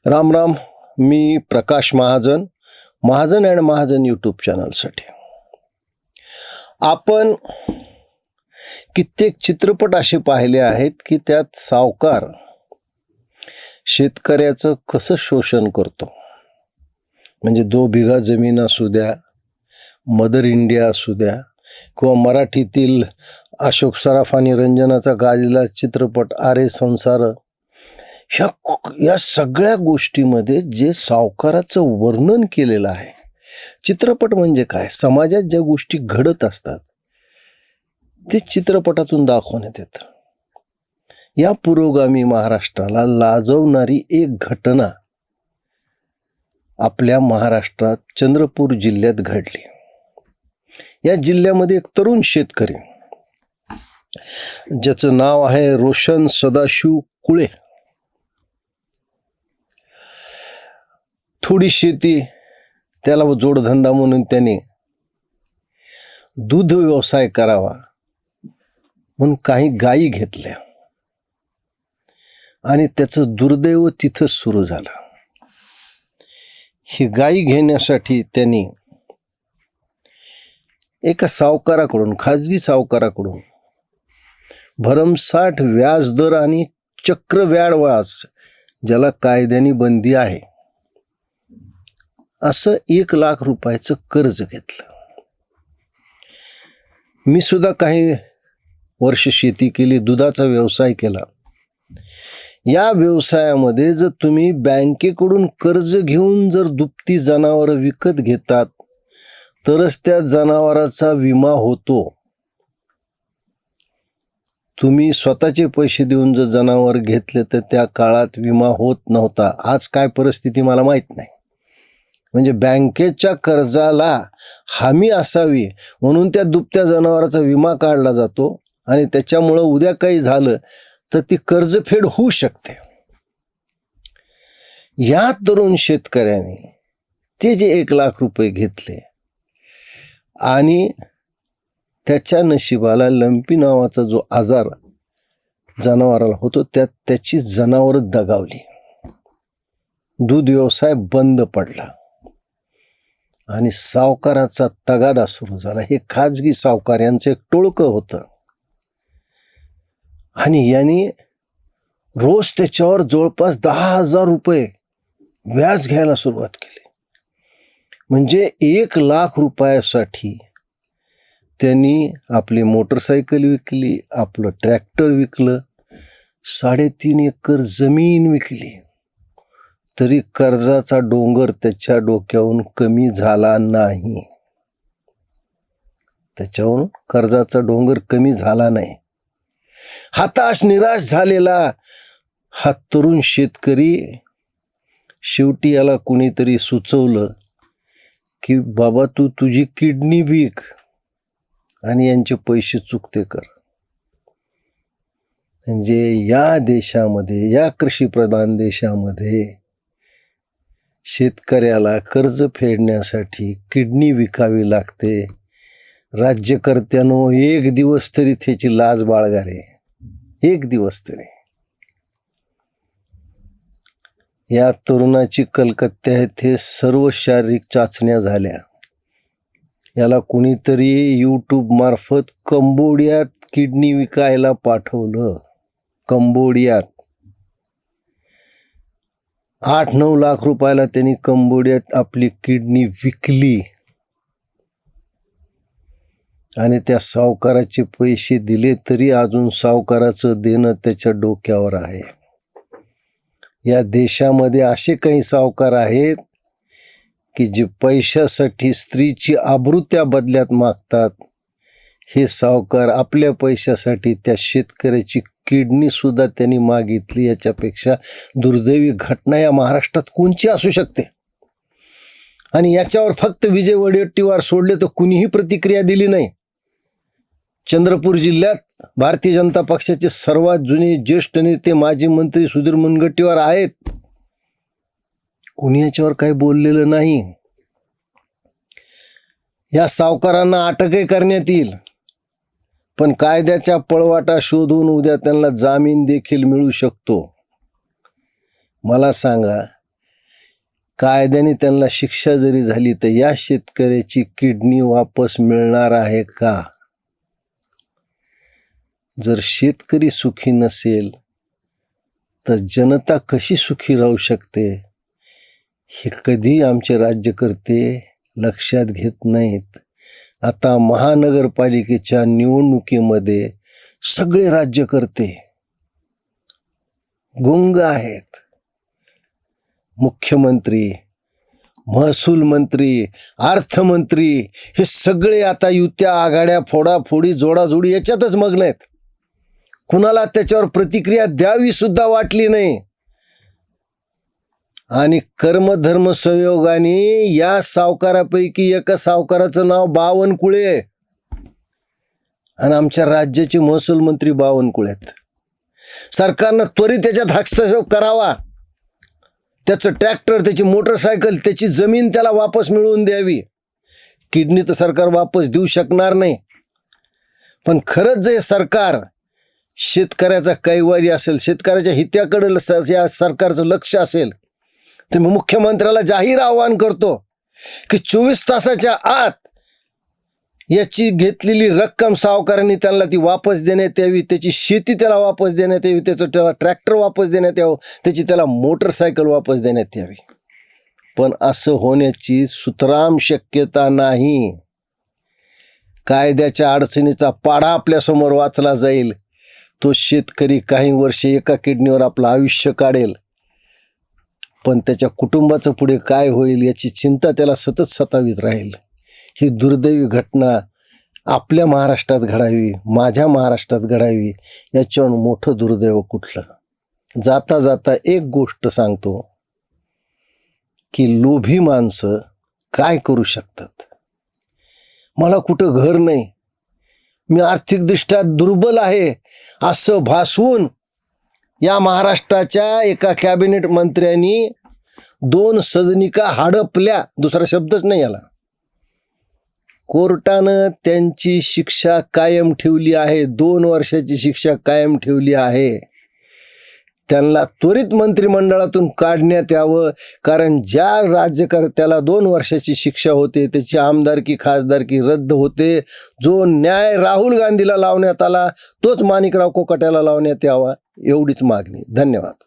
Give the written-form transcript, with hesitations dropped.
राम राम. मी Prakash Mahajan, Mahajan and Mahajan YouTube चॅनलसाठी. आपण कित्येक चित्रपट असे पाहिले आहेत की त्यात सावकार शेतकऱ्याचं कसं शोषण करतो. म्हणजे 2 बिघा जमीन असू द्या, मदर इंडिया असू द्या, किंवा मराठीतील अशोक सराफ आणि रंजनाचा गाजलेला चित्रपट आरे संसार, या सगळ्या गोष्टीमध्ये जे सावकाराचं वर्णन केलेलं आहे. चित्रपट म्हणजे काय, समाजात ज्या गोष्टी घडत असतात ते चित्रपटातून दाखवण्यात येतं. या पुरोगामी महाराष्ट्राला लाजवणारी एक घटना आपल्या महाराष्ट्रात चंद्रपूर जिल्ह्यात घडली. या जिल्ह्यामध्ये एक तरुण शेतकरी ज्याचं नाव आहे रोशन सदाशिव कुळे. थोडी शेती, त्याला जोडधंदा म्हणून त्याने दूध व्यवसाय करावा म्हणून काही गायी घेतल्या आणि त्याचं दुर्दैव तिथंच सुरू झालं. ही गायी घेण्यासाठी त्यांनी एका सावकाराकडून, खाजगी सावकाराकडून भरमसाठ व्याजदर आणि चक्रव्याढ ज्याला कायद्याने बंदी आहे, असं 1 लाख रुपयाचं कर्ज घेतलं. मी सुद्धा काही वर्ष शेती केली, दुधाचा व्यवसाय केला. या व्यवसायामध्ये जर तुम्ही बँकेकडून कर्ज घेऊन जर दुभती जनावरं विकत घेतात तरच त्या जनावराचा विमा होतो. तुम्ही स्वतःचे पैसे देऊन जर जनावर घेतले तर त्या काळात विमा होत नव्हता. आज काय परिस्थिती मला माहीत नाही. म्हणजे बँकेच्या कर्जाला हमी असावी म्हणून त्या दुभत्या जनावराचा विमा काढला जातो आणि त्याच्यामुळं उद्या काही झालं तर ती कर्जफेड होऊ शकते. या तरुण शेतकऱ्याने ते जे 1 लाख रुपये घेतले आणि त्याच्या नशिबाला लंपी नावाचा जो आजार जनावराला होतो त्याची जनावरं दगावली. दूध व्यवसाय बंद पडला आणि सावकाराचा तगादा सुरू झाला. हे खाजगी सावकार यांचं एक टोळकं होतं आणि यांनी रोज त्याच्यावर जवळपास 10,000 रुपये व्याज घ्यायला सुरुवात केली. म्हणजे 1 लाख रुपयासाठी त्यांनी आपली मोटरसायकल विकली, आपलं ट्रॅक्टर विकलं, 3.5 एकर जमीन विकली, तरी कर्जाचा डोंगर त्याच्या डोक्यावरून कमी झाला नाही. त्याच्यावरून कर्जाचा डोंगर कमी झाला नाही. हताश निराश झालेला हा तरुण शेतकरी शेवटी याला कुणीतरी सुचवलं की बाबा तू तुझी किडनी विक आणि यांचे पैसे चुकते कर. म्हणजे या देशामध्ये, या कृषीप्रधान देशामध्ये शेतकऱ्याला कर्ज फेडण्यासाठी किडनी विकावी लागते. राज्यकर्त्यानो 1 दिवस तरी त्याची लाज बाळगा रे, 1 दिवस तरी. या तरुणाची कलकत्त्या येथे सर्व शारीरिक चाचण्या झाल्या. याला कुणीतरी यूट्यूब मार्फत कंबोडियात किडनी विकायला पाठवलं. कंबोडियात 8-9 लाख रुपयाला त्यांनी कंबोडियात आपली किडनी विकली आणि त्या सावकाराचे पैसे दिले तरी अजून सावकाराचं देणं त्याच्या डोक्यावर आहे. या देशामध्ये असे काही सावकार आहेत की जे पैशासाठी स्त्रीची आबरू त्या बदल्यात मागतात. हे सावकार आपल्या पैशासाठी त्या शेतकऱ्याची किडनी सुद्धा त्यांनी मागितली. याच्यापेक्षा दुर्दैवी घटना या महाराष्ट्रात कोणची असू शकते. आणि याच्यावर फक्त विजय वडेट्टीवार सोडले तर कुणीही प्रतिक्रिया दिली नाही. चंद्रपूर जिल्ह्यात भारतीय जनता पक्षाचे सर्वात जुने ज्येष्ठ नेते माजी मंत्री सुधीर मुनगंटीवार आहेत. कुणी याच्यावर काही बोललेलं नाही. या सावकारांना अटकही करण्यात येईल, पण कायद्याच्या पळवाटा शोधून उद्या त्यांना जामीन देखील मिळू शकतो. मला सांगा, कायद्याने त्यांना शिक्षा जरी झाली तर या शेतकऱ्याची किडनी वापस मिळणार आहे का? जर शेतकरी सुखी नसेल तर जनता कशी सुखी राहू शकते हे कधी आमचे राज्यकर्ते लक्षात घेत नाहीत. आता महानगरपालिकेच्या निवडणुकीमध्ये सगळे राज्यकर्ते गुंग आहेत. मुख्यमंत्री, महसूल मंत्री, अर्थमंत्री हे सगळे आता युत्या, आघाड्या, फोडाफोडी, जोडाजोडी याच्यातच मग्न आहेत. कुणाला त्याच्यावर प्रतिक्रिया द्यावी सुद्धा वाटली नाही. आणि कर्मधर्म संयोगाने या सावकारापैकी एका सावकाराचं नाव बावनकुळे आणि आमच्या राज्याचे महसूल मंत्री बावनकुळे आहेत. सरकारनं त्वरित त्याच्यात हस्तक्षेप करावा. त्याचं ट्रॅक्टर, त्याची मोटरसायकल, त्याची जमीन त्याला वापस मिळवून द्यावी. किडनी तर सरकार वापस देऊ शकणार नाही, पण खरंच जे सरकार शेतकऱ्याचा कैवारी असेल, शेतकऱ्याच्या हिताकडे या सरकारचं लक्ष असेल, तर मी मुख्यमंत्र्याला जाहीर आवाहन करतो की 24 तासाच्या आत याची घेतलेली रक्कम सावकारांनी त्यांना ती वापस देण्यात यावी. त्याची शेती त्याला वापस देण्यात यावी, त्याचं त्याला ट्रॅक्टर वापस देण्यात यावं, त्याची त्याला मोटरसायकल वापस देण्यात यावी. पण असं होण्याची सुतराम शक्यता नाही. कायद्याच्या अडचणीचा पाढा आपल्यासमोर वाचला जाईल. तो शेतकरी काही वर्षे एका किडनीवर आपलं आयुष्य काढेल, पण त्याच्या कुटुंबाचं पुढे काय होईल याची चिंता त्याला सतत सतावीत राहील. ही दुर्दैवी घटना आपल्या महाराष्ट्रात घडावी, माझ्या महाराष्ट्रात घडावी, याच्यावर मोठं दुर्दैव कुठलं. जाता जाता एक गोष्ट सांगतो की लोभी माणसं काय करू शकतात. मला कुठं घर नाही, मी आर्थिकदृष्ट्या दुर्बल आहे असं भासवून या महाराष्ट्राच्या एका कॅबिनेट मंत्र्यांनी 2 सदनिका हडपल्या. दुसरा शब्दच नाही याला. कोर्टानं त्यांची शिक्षा कायम ठेवली आहे. 2 वर्षाची शिक्षा कायम ठेवली आहे. त्यांना त्वरित मंत्रिमंडळातून काढण्यात यावं, कारण ज्या राज्यकर्त्याला 2 वर्षाची शिक्षा होते त्याची आमदारकी, खासदारकी रद्द होते. जो न्याय राहुल गांधीला लावण्यात आला तोच माणिकराव कोकाट्याला लावण्यात यावा, एवढीच मागणी. धन्यवाद.